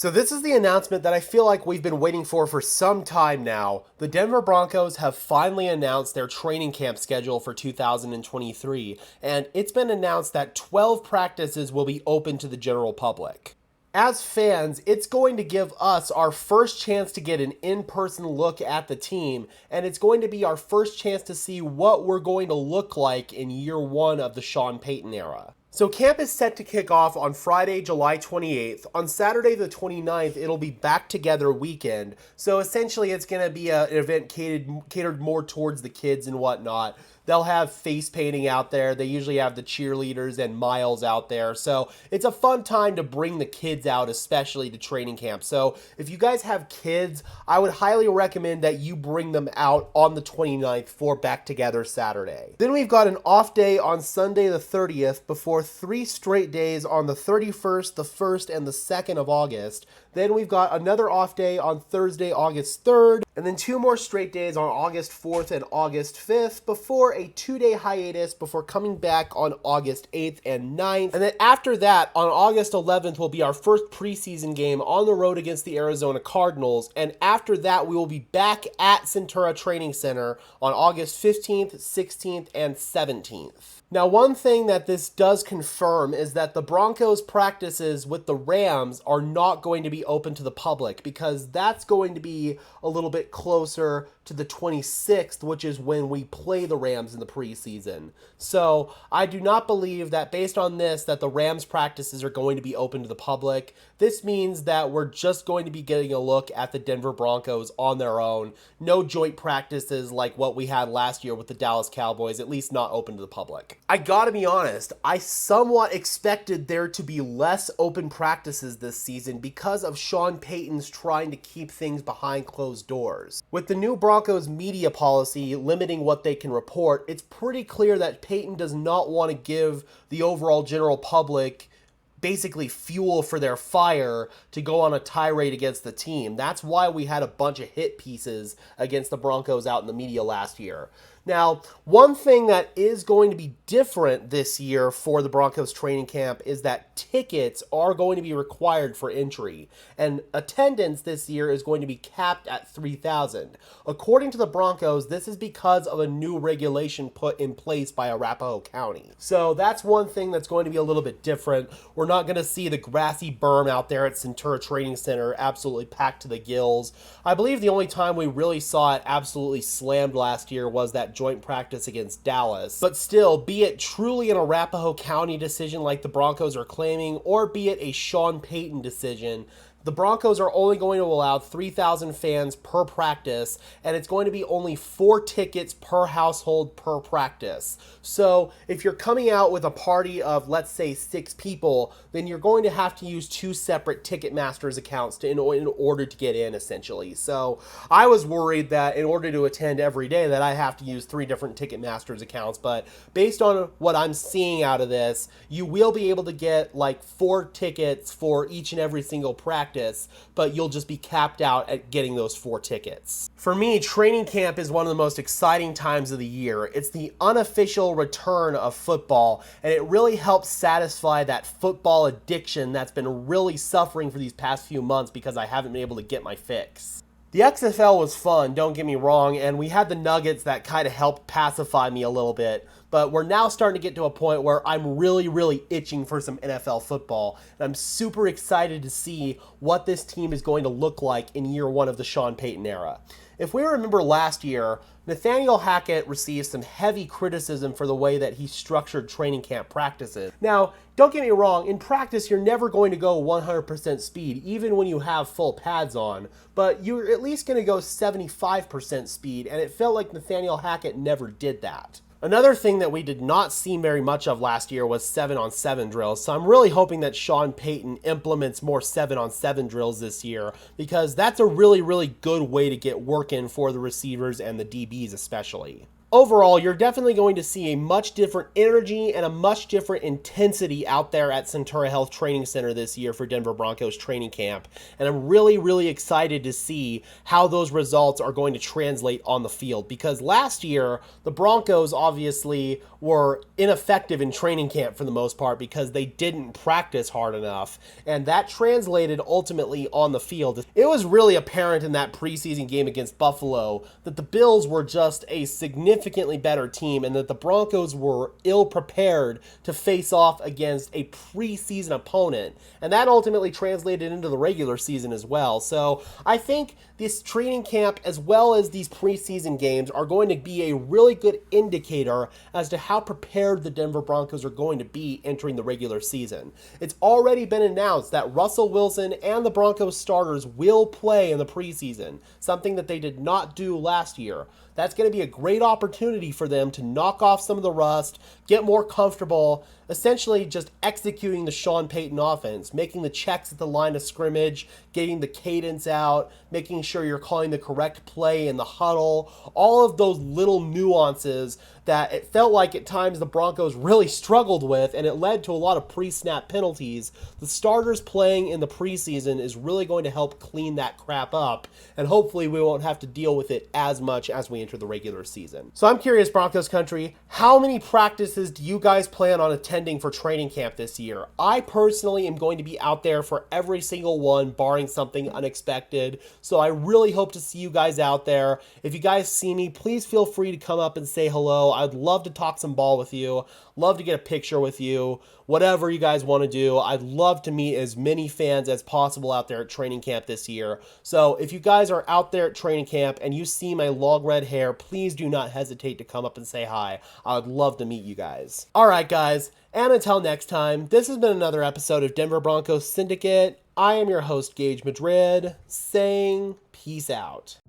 So this is the announcement that I feel like we've been waiting for some time now. The Denver Broncos have finally announced their training camp schedule for 2023, and it's been announced that 12 practices will be open to the general public. As fans, it's going to give us our first chance to get an in-person look at the team, and it's going to be our first chance to see what we're going to look like in year one of the Sean Payton era. So camp is set to kick off on Friday, July 28th. On Saturday the 29th, it'll be back together weekend. So essentially it's going to be an event catered more towards the kids and whatnot. They'll have face painting out there. They usually have the cheerleaders and Miles out there. So it's a fun time to bring the kids out, especially to training camp. So if you guys have kids, I would highly recommend that you bring them out on the 29th for Back Together Saturday. Then we've got an off day on Sunday the 30th before 3 straight days on the 31st, the 1st, and the 2nd of August. Then we've got another off day on Thursday, August 3rd, and then 2 more straight days on August 4th and August 5th before a 2-day hiatus before coming back on August 8th and 9th. And then after that, on August 11th will be our first preseason game on the road against the Arizona Cardinals. And after that, we will be back at Centura Training Center on August 15th, 16th, and 17th. Now, one thing that this does confirm is that the Broncos practices with the Rams are not going to be open to the public because that's going to be a little bit closer to the 26th, which is when we play the Rams in the preseason. So I do not believe that based on this, that the Rams practices are going to be open to the public. This means that we're just going to be getting a look at the Denver Broncos on their own. No joint practices like what we had last year with the Dallas Cowboys, at least not open to the public. I gotta be honest, I somewhat expected there to be less open practices this season because of Sean Payton's trying to keep things behind closed doors. With the new Broncos media policy limiting what they can report, it's pretty clear that Payton does not want to give the overall general public basically fuel for their fire to go on a tirade against the team. That's why we had a bunch of hit pieces against the Broncos out in the media last year. Now, one thing that is going to be different this year for the Broncos training camp is that tickets are going to be required for entry, and attendance this year is going to be capped at 3,000. According to the Broncos, this is because of a new regulation put in place by Arapahoe County. So that's one thing that's going to be a little bit different. We're not going to see the grassy berm out there at Centura Training Center absolutely packed to the gills. I believe the only time we really saw it absolutely slammed last year was that joint practice against Dallas. But still, be it truly an Arapahoe County decision like the Broncos are claiming, or be it a Sean Payton decision, the Broncos are only going to allow 3,000 fans per practice, and it's going to be only 4 tickets per household per practice. So if you're coming out with a party of, let's say, 6 people, then you're going to have to use 2 separate Ticketmaster's accounts in order to get in, essentially. So I was worried that in order to attend every day that I have to use 3 different Ticketmaster's accounts, but based on what I'm seeing out of this, you will be able to get like 4 tickets for each and every single practice, but you'll just be capped out at getting those 4 tickets. For me, training camp is one of the most exciting times of the year. It's the unofficial return of football, and it really helps satisfy that football addiction that's been really suffering for these past few months because I haven't been able to get my fix. The XFL was fun, don't get me wrong, and we had the Nuggets that kind of helped pacify me a little bit, but we're now starting to get to a point where I'm really itching for some NFL football, and I'm super excited to see what this team is going to look like in year one of the Sean Payton era. If we remember last year, Nathaniel Hackett received some heavy criticism for the way that he structured training camp practices. Now, don't get me wrong, in practice you're never going to go 100% speed, even when you have full pads on, but you're at least going to go 75% speed, and it felt like Nathaniel Hackett never did that. Another thing that we did not see very much of last year was 7-on-7 drills, so I'm really hoping that Sean Payton implements more 7-on-7 drills this year, because that's a really good way to get work in for the receivers and the DBs especially. overall, you're definitely going to see a much different energy and a much different intensity out there at Centura Health Training Center this year for Denver Broncos training camp. And I'm really, really excited to see how those results are going to translate on the field, because last year, the Broncos obviously were ineffective in training camp for the most part because they didn't practice hard enough. And that translated ultimately on the field. It was really apparent in that preseason game against Buffalo that the Bills were just a significantly better team and that the Broncos were ill prepared to face off against a preseason opponent. And that ultimately translated into the regular season as well. So I think this training camp as well as these preseason games are going to be a really good indicator as to how prepared the Denver Broncos are going to be entering the regular season. It's already been announced that Russell Wilson and the Broncos starters will play in the preseason, something that they did not do last year. That's going to be a great opportunity for them to knock off some of the rust, get more comfortable, essentially just executing the Sean Payton offense, making the checks at the line of scrimmage, getting the cadence out, making sure you're calling the correct play in the huddle, all of those little nuances that it felt like at times the Broncos really struggled with, and it led to a lot of pre-snap penalties. The starters playing in the preseason is really going to help clean that crap up, and hopefully we won't have to deal with it as much as we enter the regular season. So I'm curious, Broncos country, how many practices do you guys plan on attending for training camp this year? I personally am going to be out there for every single one, barring something unexpected. So I really hope to see you guys out there. If you guys see me, please feel free to come up and say hello. I'd love to talk some ball with you, love to get a picture with you, whatever you guys want to do. I'd love to meet as many fans as possible out there at training camp this year. So if you guys are out there at training camp and you see my long red hair, please do not hesitate to come up and say hi. I would love to meet you guys. All right, guys. And until next time, this has been another episode of Denver Broncos Syndicate. I am your host, Gage Madrid, saying peace out.